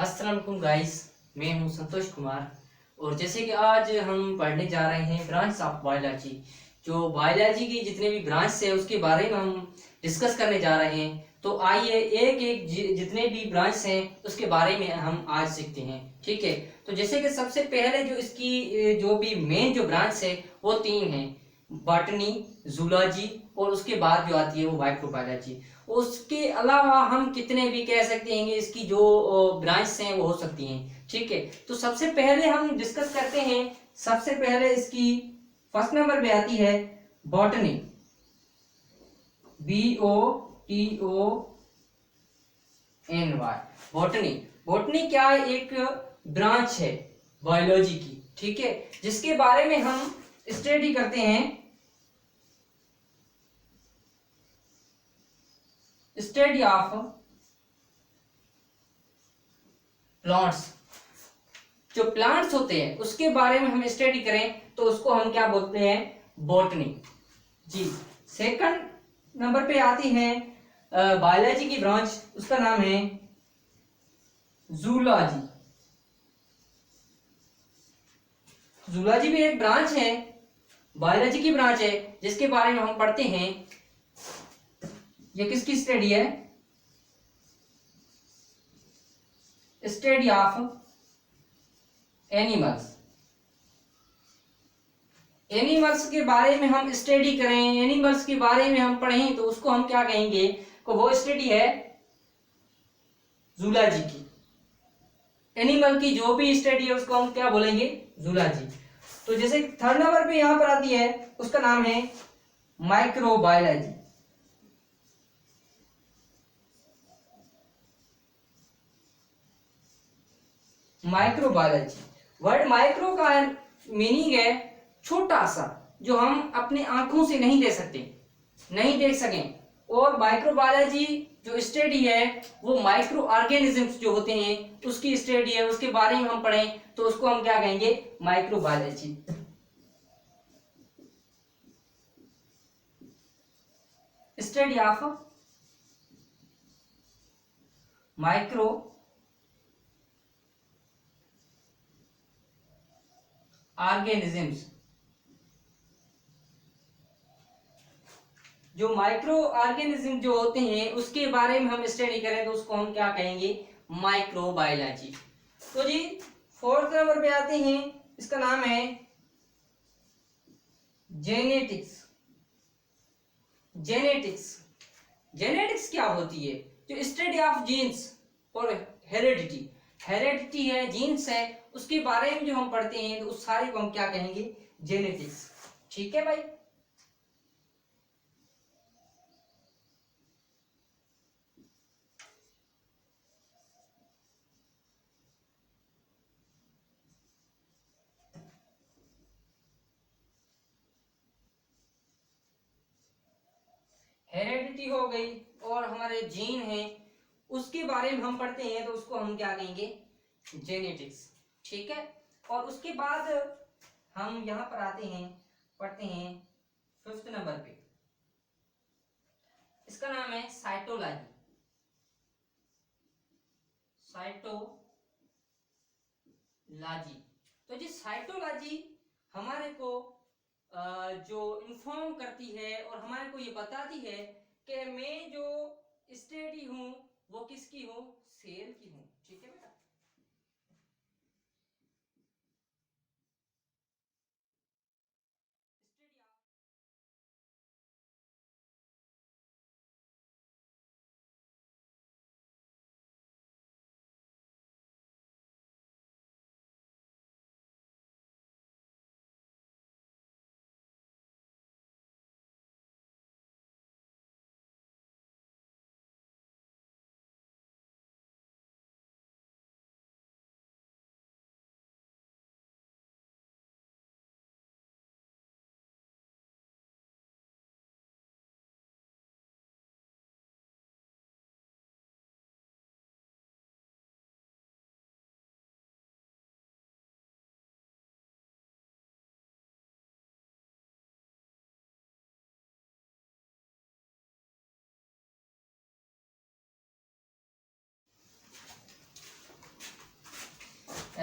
अस्सलाम वालेकुम गाइस। मैं हूं संतोष कुमार और जैसे कि आज हम पढ़ने जा रहे हैं ब्रांच ऑफ बायोलॉजी। जो बायोलॉजी की जितने भी ब्रांच है उसके बारे में हम डिस्कस करने जा रहे हैं। तो आइए एक एक जितने भी ब्रांच हैं उसके बारे में हम आज सीखते हैं। ठीक है। तो जैसे कि सबसे पहले जो इसकी जो भी मेन जो ब्रांच है वो तीन है, बॉटनी, जूलॉजी और उसके बाद जो आती है वो माइक्रोबायोलॉजी। उसके अलावा हम कितने भी कह सकते हैं इसकी जो ब्रांच हैं वो हो सकती हैं। ठीक है। तो सबसे पहले हम डिस्कस करते हैं। सबसे पहले इसकी फर्स्ट नंबर पे आती है बॉटनी, BOTONY। बॉटनी, बॉटनी क्या है? एक ब्रांच है बायोलॉजी की। ठीक है। जिसके बारे में हम स्टडी करते हैं, स्टडी ऑफ प्लांट्स। जो प्लांट्स होते हैं उसके बारे में हम स्टडी करें तो उसको हम क्या बोलते हैं? बॉटनी। जी। सेकंड नंबर पे आती है बायोलॉजी की ब्रांच, उसका नाम है जूलॉजी। जूलॉजी भी एक ब्रांच है, बायोलॉजी की ब्रांच है, जिसके बारे में हम पढ़ते हैं। ये किसकी स्टडी है? Study of animals. एनिमल्स के बारे में हम स्टडी करें, एनिमल्स के बारे में हम पढ़ें तो उसको हम क्या कहेंगे? को वो स्टडी है जूलॉजी की। एनिमल की जो भी स्टडी है उसको हम क्या बोलेंगे? जूलॉजी। तो जैसे थर्ड नंबर पे यहां पर आती है, उसका नाम है माइक्रोबायोलॉजी। माइक्रोबायोलॉजी, वर्ड माइक्रो का मीनिंग है छोटा सा, जो हम अपने आंखों से नहीं देख सकते, नहीं देख सकें। और माइक्रोबायोलॉजी जो स्टडी है वो माइक्रो ऑर्गेनिजम्स जो होते हैं उसकी स्टडी है, उसके बारे में हम पढ़ें तो उसको हम क्या कहेंगे? Microbiology. Study of micro organisms. जो माइक्रो ऑर्गेनिज्म जो होते हैं उसके बारे में हम स्टडी करें तो उसको हम क्या कहेंगे? माइक्रोबायोलॉजी। तो जी फोर्थ नंबर पे आते हैं, इसका नाम है जेनेटिक्स। जेनेटिक्स, जेनेटिक्स क्या होती है? जो स्टडी ऑफ जीन्स और हेरेडिटी। हेरेडिटी है, जीन्स है, उसके बारे में जो हम पढ़ते हैं तो उस सारे को हम क्या कहेंगे? जेनेटिक्स। ठीक है भाई। हेरेडिटी हो गई और हमारे जीन हैं उसके बारे में हम पढ़ते हैं तो उसको हम क्या कहेंगे? जेनेटिक्स। ठीक है। और उसके बाद हम यहां पर आते हैं, पढ़ते हैं फिफ्थ नंबर पे, इसका नाम है साइटोलॉजी। साइटोलॉजी। तो जी साइटोलॉजी हमारे को जो इन्फॉर्म करती है और हमारे को ये बताती है कि मैं जो स्टडी हूं वो किसकी हूं? सेल की हूं। ठीक है बेटा।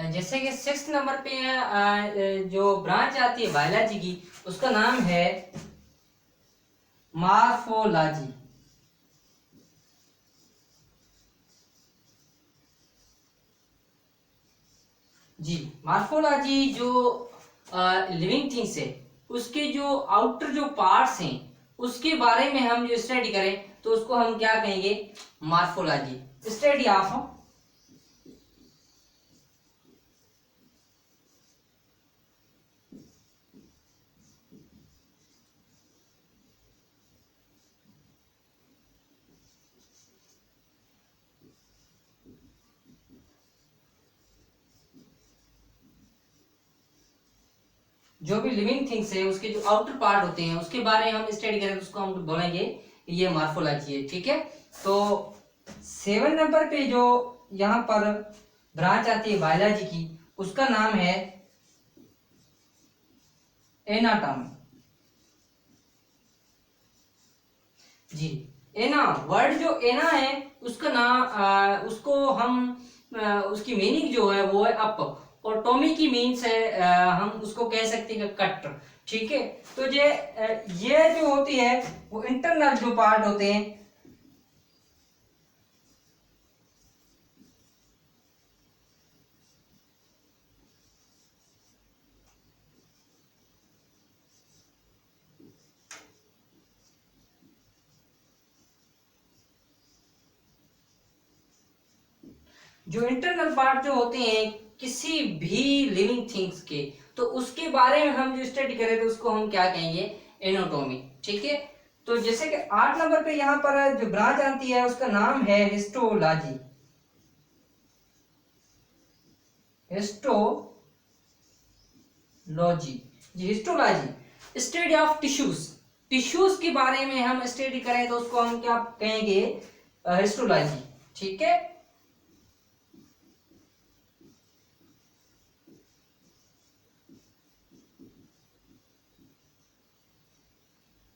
जैसे कि 6 नंबर पे जो ब्रांच आती है बायोलॉजी की, उसका नाम है मार्फोलॉजी। जी, मार्फोलॉजी जो लिविंग थिंग्स है उसके जो आउटर जो पार्ट्स हैं उसके बारे में हम जो स्टडी करें तो उसको हम क्या कहेंगे, मार्फोलॉजी, स्टडी ऑफ जो भी लिविंग थिंग्स है उसके जो आउटर पार्ट होते हैं उसके बारे में हम स्टडी करें तो उसको हम बोलेंगे ये मार्फोलॉजी है। ठीक है, तो 7 नंबर पे जो यहाँ पर ब्रांच आती है बायोलॉजी की उसका नाम है एनाटॉमी। जी, एना वर्ड जो एना है उसका नाम उसको हम उसकी मीनिंग जो है वो है अप, और टॉमी की मीन्स है हम उसको कह सकते हैं कट। ठीक है, तो ये जो होती है वो इंटरनल जो पार्ट होते हैं, जो इंटरनल पार्ट जो होते हैं किसी भी लिविंग थिंग्स के, तो उसके बारे में हम जो स्टडी करें तो उसको हम क्या कहेंगे, एनाटॉमी। ठीक है, तो जैसे कि 8 नंबर पे यहाँ पर जो ब्रांच आती है उसका नाम है हिस्टोलॉजी। हिस्टोलॉजी, जी histology study of tissues, tissues के बारे में हम स्टडी करें तो उसको हम क्या कहेंगे, हिस्टोलॉजी। ठीक है,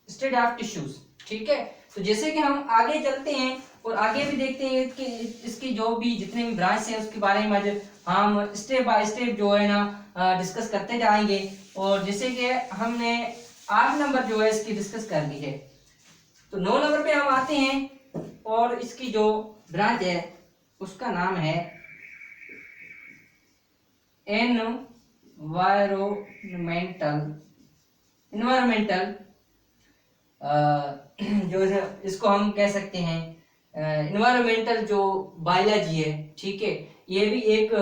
स्टडी ऑफ टिश्यूज। ठीक है, तो जैसे कि हम आगे चलते हैं और आगे भी देखते हैं कि इसकी जो भी जितने भी ब्रांच हैं उसके बारे में आज हम स्टेप बाय स्टेप जो है ना डिस्कस करते जाएंगे। और जैसे कि हमने 8 नंबर जो है इसकी डिस्कस कर ली है, तो 9 नंबर पे हम आते हैं और इसकी जो ब्रांच है उसका नाम है एनवायरमेंटल जो है इसको हम कह सकते हैं इन्वायरमेंटल जो बायोलॉजी है। ठीक है, ये भी एक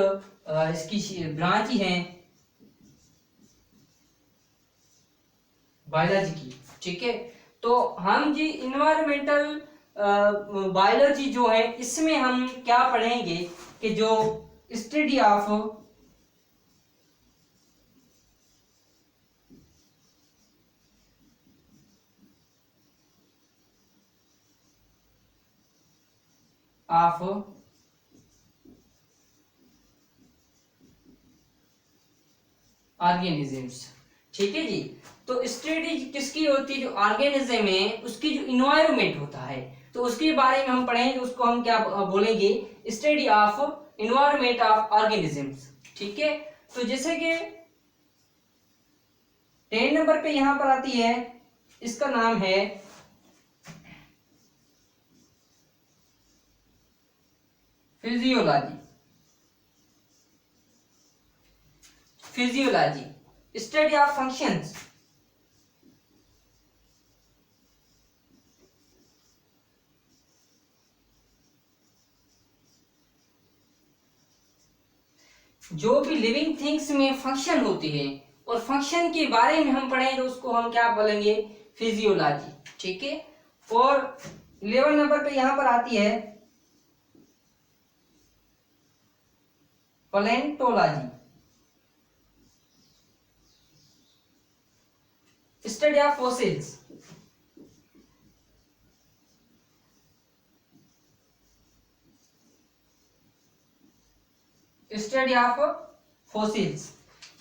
इसकी ब्रांच ही है बायोलॉजी की। ठीक है, तो हम जी इन्वायरमेंटल बायोलॉजी जो है इसमें हम क्या पढ़ेंगे कि जो स्टडी ऑफ ऑर्गेनिजम्स। ठीक है जी, तो स्टडी किसकी होती है, जो ऑर्गेनिज्म है उसकी जो इन्वायरमेंट होता है तो उसके बारे में हम पढ़ेंगे, उसको हम क्या बोलेंगे, study of environment of organisms. ठीक है, तो जैसे कि 10 नंबर पे यहां पर आती है, इसका नाम है physiology. Physiology study of functions. जो भी लिविंग थिंग्स में फंक्शन होती है और फंक्शन के बारे में हम पढ़ेंगे तो उसको हम क्या बोलेंगे, फिजियोलॉजी। ठीक है, और 11 नंबर पे यहां पर आती है palaeontology, study of fossils. Study of fossils,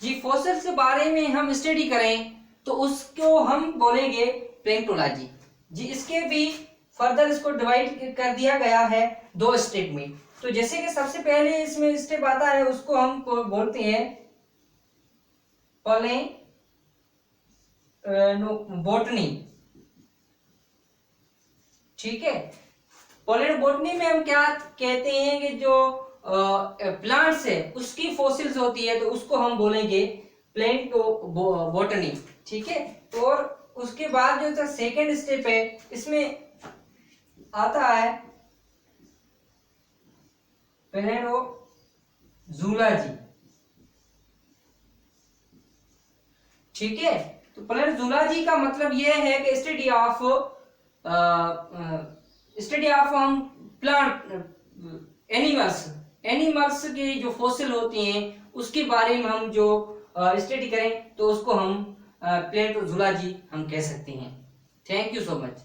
जी फॉसिल्स के बारे में हम स्टडी करें तो उसको हम बोलेंगे पैलेंटोलॉजी। जी इसके भी फर्दर इसको डिवाइड कर दिया गया है 2 स्टेप में। तो जैसे कि सबसे पहले इसमें स्टेप आता है, उसको हम बोलते हैं बोटनी। ठीक है, बोटनी में हम क्या कहते हैं कि जो प्लांट्स है उसकी फॉसिल्स होती है, तो उसको हम बोलेंगे प्लेंट बोटनी। ठीक है, तो और उसके बाद जो सेकेंड स्टेप है, इसमें आता है पैलेंडोजूलॉजी। ठीक है, तो पैलेंडोजूलॉजी का मतलब यह है कि स्टडी ऑफ हम प्लांट एनिमल्स की जो फॉसिल होती हैं उसके बारे में हम जो स्टडी करें, तो उसको हम पैलेंडोजूलॉजी हम कह सकते हैं। Thank you so much.